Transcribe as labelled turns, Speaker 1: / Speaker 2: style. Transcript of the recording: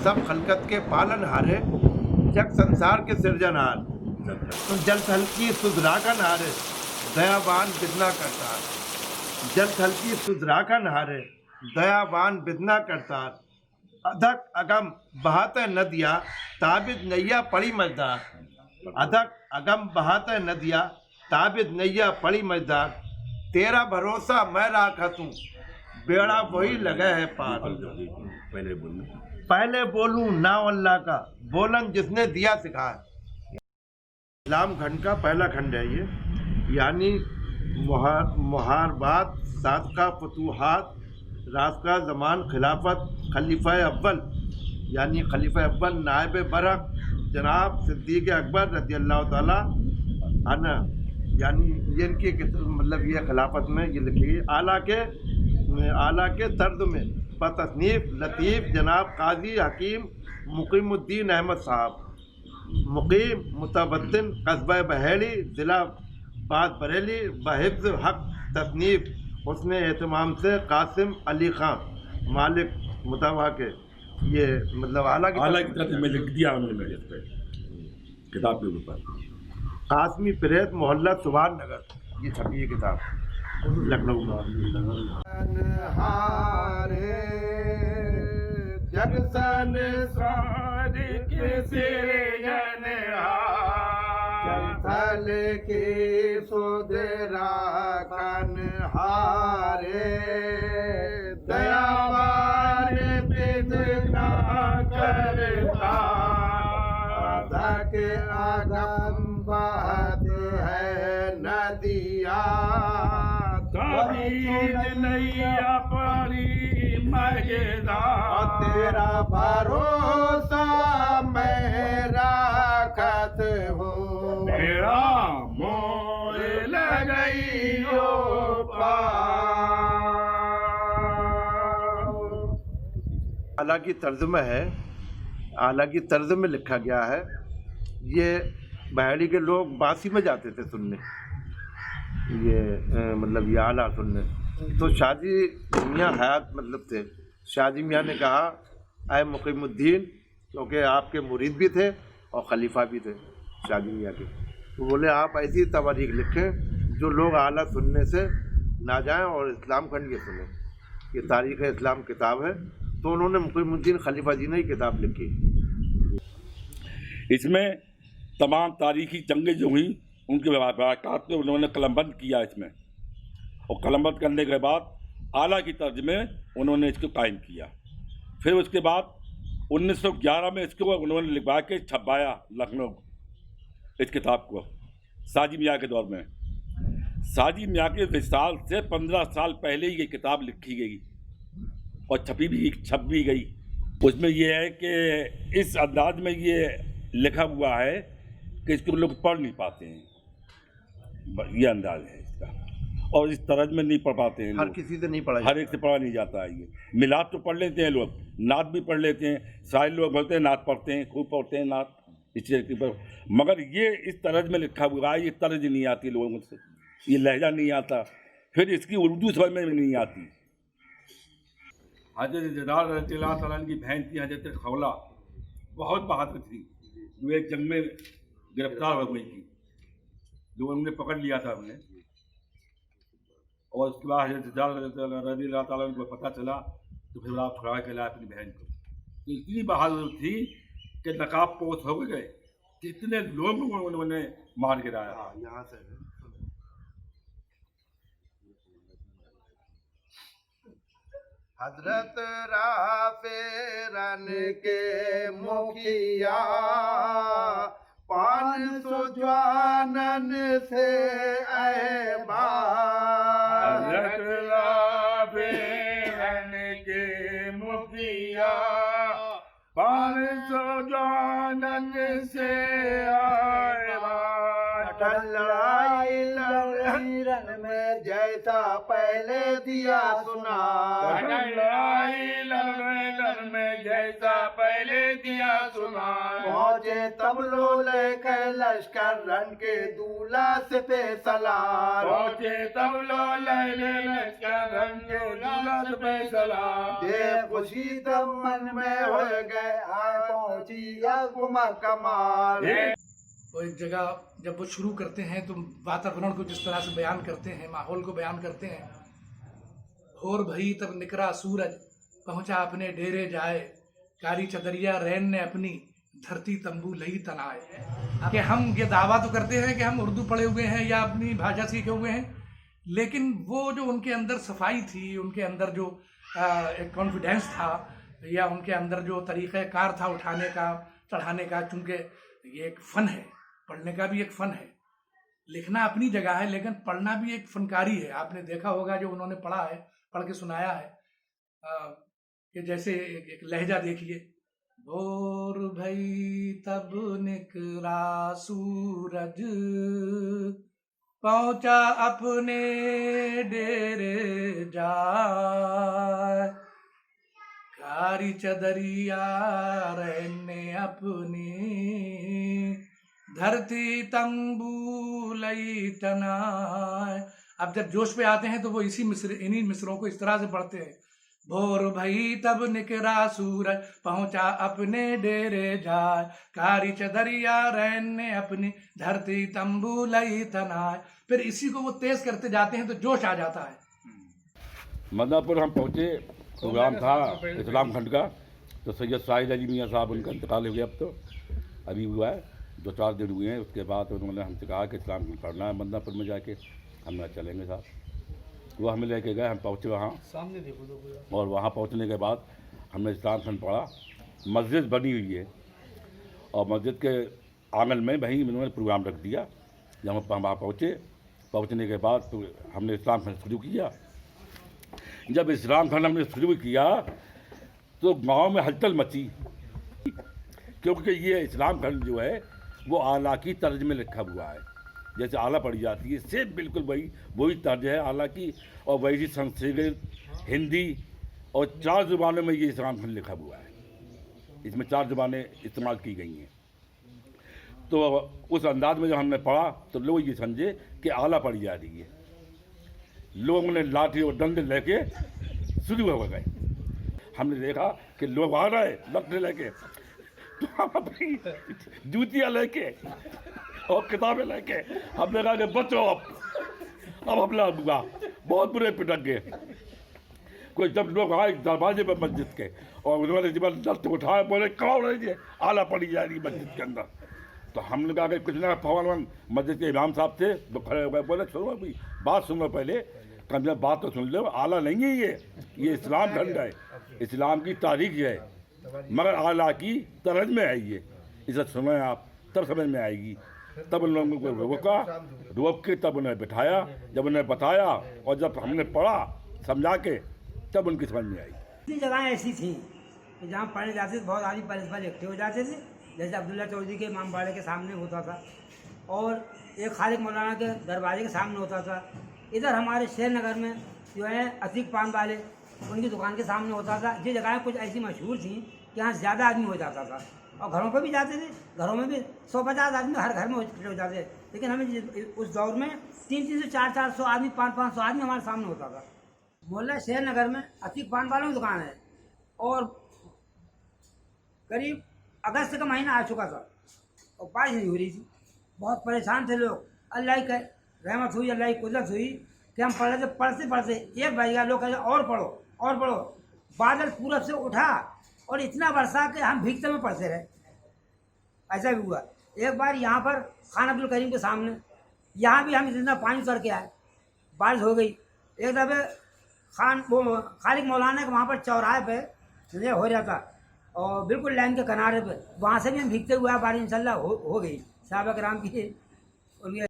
Speaker 1: सब खलकत के पालनहारे, जग संसार के सृजनहार। तो जल थल की सुधरा का नारे, दयावान बिदना करतार। जल थल की सुधरा का नारे, दयावान बिदना करतार। अधक अगम बहाते नदिया, ताबिद नैया पड़ी मजदार। अधक अगम बहाते नदिया, ताबिद नैया पड़ी मजदार। तेरा भरोसा मैं राखा तू, बेड़ा वही लगा है पार। पहले बोलूं नाम अल्लाह का, बोलन जिसने दिया सिखा। इस्लाम खंड का पहला खंड है ये, यानी मुहारबात, सादका फतूहात, रास्का ज़मान, खिलाफत, खलीफा अव्वल यानी खलीफा अव्वल नायब बरक जनाब सिद्दीक़ अकबर रज़ी अल्लाह ताला अन्हु, यानी ये इनकी मतलब ये खिलाफत में ये लिखी आला के तर्ज में बतसनीफ़ लतीफ़ जनाब काजी हकीम मुकीमुद्दीन अहमद साहब, मुकीम मुतवद्दिन कस्बा बहेड़ी, ज़िला बाद बरेली, बहिफ्ज़ हक़ तसनीफ़ हुस्न एहतमाम से कासिम अली ख़ान मालिक मुतावा के। ये मतलब आला की तरफ में लिख दिया उन्होंने पे किताब के ऊपर। कासमी प्रेत मोहल्ला सुभान नगर, ये छपी है किताब लखनऊ में। जग संसार के थल की सुधरा कनहारे, दयावान बिदना करता। अधक अगम बहते है नदिया, ताबीद नैया पड़ी मजदार। तेरा भरोसा मैं राखत हूँ, मेरा मोर लगई हो आला की तर्ज में है, आला की तर्ज में लिखा गया है। ये बहेड़ी के लोग बासी में जाते थे सुनने, ये मतलब ये आला सुनने। तो शाजी मियाँ हयात मतलब थे, शाजी मियाँ ने कहा आए मुकीमुद्दीन, क्योंकि आपके मुरीद भी थे और खलीफा भी थे शाजी मियाँ के। तो बोले आप ऐसी तवारीख लिखें जो लोग आला सुनने से ना जाएं और इस्लाम खंड ये सुने। ये तारीख़ इस्लाम किताब है, तो उन्होंने मुकीमुद्दीन खलीफा जी ने ही किताब लिखी।
Speaker 2: इसमें तमाम तारीख़ी जंगें जो हुई उनके वाक़ात को उन्होंने कलमबंद किया इसमें, और कलमबंद करने के बाद आला की तर्ज में उन्होंने इसको कायम किया। फिर उसके बाद 1911 में इसको उन्होंने लिखवा के छपवाया लखनऊ, इस किताब को साजी मियाँ के दौर में। साजी मियाँ के विसाल से 15 साल पहले ही ये किताब लिखी गई और छप भी गई। उसमें यह है कि इस अंदाज में ये लिखा हुआ है कि इसको लोग पढ़ नहीं पाते हैं, ये अंदाज है इसका, और इस तरज में नहीं पढ़ पाते हैं।
Speaker 1: हर किसी से नहीं पढ़ा,
Speaker 2: हर एक से पढ़ा नहीं जाता है। ये मिलाद तो पढ़ लेते हैं लोग, नात भी पढ़ लेते हैं, सारे लोग बोलते हैं नात पढ़ते हैं, खूब पढ़ते हैं नात इस चीज़ के पर, मगर ये इस तरज में लिखा हुआ है, ये तर्ज नहीं आती लोगों से, ये लहजा नहीं आता, फिर इसकी उर्दू समझ में नहीं आती। हज़रत जलाल रज़ियल्लाहु तआला की बहन थी हज़रत खौला, बहुत बहादुर थी, जो एक जंग में गिरफ्तार हो गई थी, जो उन्होंने पकड़ लिया था उन्हें, और उसके बाद हज़रत जलाल रज़ियल्लाहु तआला को पता चला तो फिर आप छुड़ा के लाए अपनी बहन को। तो इतनी बहादुर थी कि नकाब पोश हो गए, कितने लोगों को उन्होंने मार गिराया।
Speaker 1: यहाँ से हजरत राफेरन के मुखिया, 500 जवानन से ऐबा।
Speaker 2: हजरत राफेरन के मुखिया, 500 जवानन से ऐबा।
Speaker 1: लड़ाई लड़न में जैसा पहले दिया सुना,
Speaker 2: लड़ाई लड़न
Speaker 3: मन में जैसा पहले दिया सुनाए।
Speaker 1: पहुंचे तब लो लेकर लश्कर रन के दूल्हा से पे सलाम।
Speaker 3: पहुंचे तब लो लैले लश्कर रंगे दूल्हा पे सलाम।
Speaker 1: ये खुशी तब मन में हो गए आए पहुंची अब कमाल।
Speaker 4: वो एक जगह जब वो शुरू करते हैं तो वातावरण को जिस तरह से बयान करते हैं, माहौल को बयान करते हैं। भोर भई तब निकरा सूरज पहुंचा अपने डेरे जाए, कारी चदरिया रैन ने अपनी धरती तंबू लई तनाए। कि हम ये दावा तो करते हैं कि हम उर्दू पढ़े हुए हैं या अपनी भाषा सीखे हुए हैं, लेकिन वो जो उनके अंदर सफाई थी, उनके अंदर जो एक कॉन्फिडेंस था, या उनके अंदर जो तरीक़ाकार था उठाने का चढ़ाने का, चूँकि ये एक फ़न है, पढ़ने का भी एक फ़न है, लिखना अपनी जगह है, लेकिन पढ़ना भी एक फनकारी है। आपने देखा होगा जो उन्होंने पढ़ा है, पढ़ के सुनाया है, कि जैसे एक लहजा देखिए। भोर भई तब निकला सूरज पहुंचा अपने डेरे जाए, कारी चदरिया रहने अपनी धरती तंबू लई तनाए। अब जब जोश पे आते हैं तो वो इन्हीं मिसरों को इस तरह से पढ़ते हैं। भोर भई तब निकरा सूरज पहुंचा अपने डेरे जाए, कारी चदरिया रैन ने अपनी धरती तंबू लई तनाए। फिर इसी को वो तेज करते जाते हैं तो जोश आ जाता है।
Speaker 2: मदनापुर हम पहुँचे, प्रोग्राम था इस्लाम खंड का, तो सैयद साहिद अली मियाँ साहब उनका इंतकाल हो गया। अब तो अभी हुआ है, 2-4 दिन हुए हैं। उसके बाद उन्होंने हमसे कहा कि इस्लाम खंड पढ़ना है मदनापुर में जाके। हमने चलेंगे साहब, वो हमें लेके गए। हम पहुँचे वहाँ, सामने देखो, और वहाँ पहुँचने के बाद हमने इस्लाम खंड पढ़ा। मस्जिद बनी हुई है और मस्जिद के आंगन में वहीं उन्होंने प्रोग्राम रख दिया। जब हम वहाँ पहुँचने के बाद तो हमने इस्लाम खंड शुरू किया। जब इस्लाम खंड हमने शुरू किया तो गांव में हलचल मची, क्योंकि ये इस्लाम खंड जो है वो आला की तर्ज में लिखा हुआ है। जैसे आला पढ़ी जाती है, सेम बिल्कुल वही तर्ज है आला की, और वही संस्कृत, हिंदी और 4 ज़ुबानों में ये इस्लाम खंड लिखा हुआ है। इसमें 4 ज़ुबानें इस्तेमाल की गई हैं। तो उस अंदाज में जब हमने पढ़ा तो लोग ये समझे कि आला पढ़ी जा रही है। लोगों ने लाठी और डंडे लेके शुरू हो गए। हमने देखा कि लोग आ रहे लकड़े लेके, तो हम अपनी जूतियाँ लेके और किताबें लेके हमने कहा कि बचो अब हमला हुआ। बहुत बुरे पिटक गए। कोई जब लोग आए दरवाजे पर मस्जिद के, और उन्होंने जब दस्त उठाया, बोले कौन है ये, आला पड़ी जा रही मस्जिद के अंदर। तो हमने कहा कि कुछ ना, फौरन मस्जिद के इमाम साहब थे, तो खड़े हो गए, बोले सुनो भाई, बात सुनो पहले। कम से बात तो सुन लो, आला नहीं है ये इस्लाम खंड है, इस्लाम की तारीख है, मगर आला की तरज में है ये। इसे सुनो आप, तब समझ में आएगी। तब उन लोगों को रोक के तब उन्हें बिठाया। जब उन्हें बताया और जब हमने पढ़ा समझा के, तब उनकी समझ में आई।
Speaker 5: इतनी जगह ऐसी थी कि जहाँ पढ़ने जाते थे बहुत आदमी परस्पर इकट्ठे हो जाते थे। जैसे अब्दुल्ला चौधरी के इमाम बाड़े के सामने होता था, और एक खालिक मौलाना के दरवाजे के सामने होता था। इधर हमारे शहर नगर में जो है अतीक पान वाले, उनकी दुकान के सामने होता था। ये जगहें कुछ ऐसी मशहूर थी कि यहाँ ज़्यादा आदमी हो जाता था, और घरों पर भी जाते थे। घरों में भी 100-50 आदमी हर घर में इकट्ठे हो जाते थे। लेकिन हमें उस दौर में 300 से 400 आदमी, 500 आदमी हमारे सामने होता था। मोहल्ला शहर नगर में अतीक पान वालों की दुकान है, और करीब अगस्त का महीना आ चुका था और बारिश नहीं हो रही थी। बहुत परेशान थे लोग। अल्लाह की रहमत हुई, अल्लाह की कुदरत हुई कि हम पढ़ रहे थे। पढ़ते पढ़ते एक भाई का लोग कहते और पढ़ो और पढ़ो। बादल पूरब से उठा और इतना बरसा कि हम भीगते में पढ़ते रहे। ऐसा भी हुआ। एक बार यहाँ पर खान अब्दुल करीम के सामने, यहाँ भी हम इतना पानी उतर के आए, बारिश हो गई। एक दफ़े खालिक मौलाना के वहाँ पर चौराहे पे हो रहा था, और बिल्कुल लाइन के किनारे पे, वहाँ से भी हम भीगते हुए बारिश इंशाल्लाह हो गई। साहबा कराम की उनके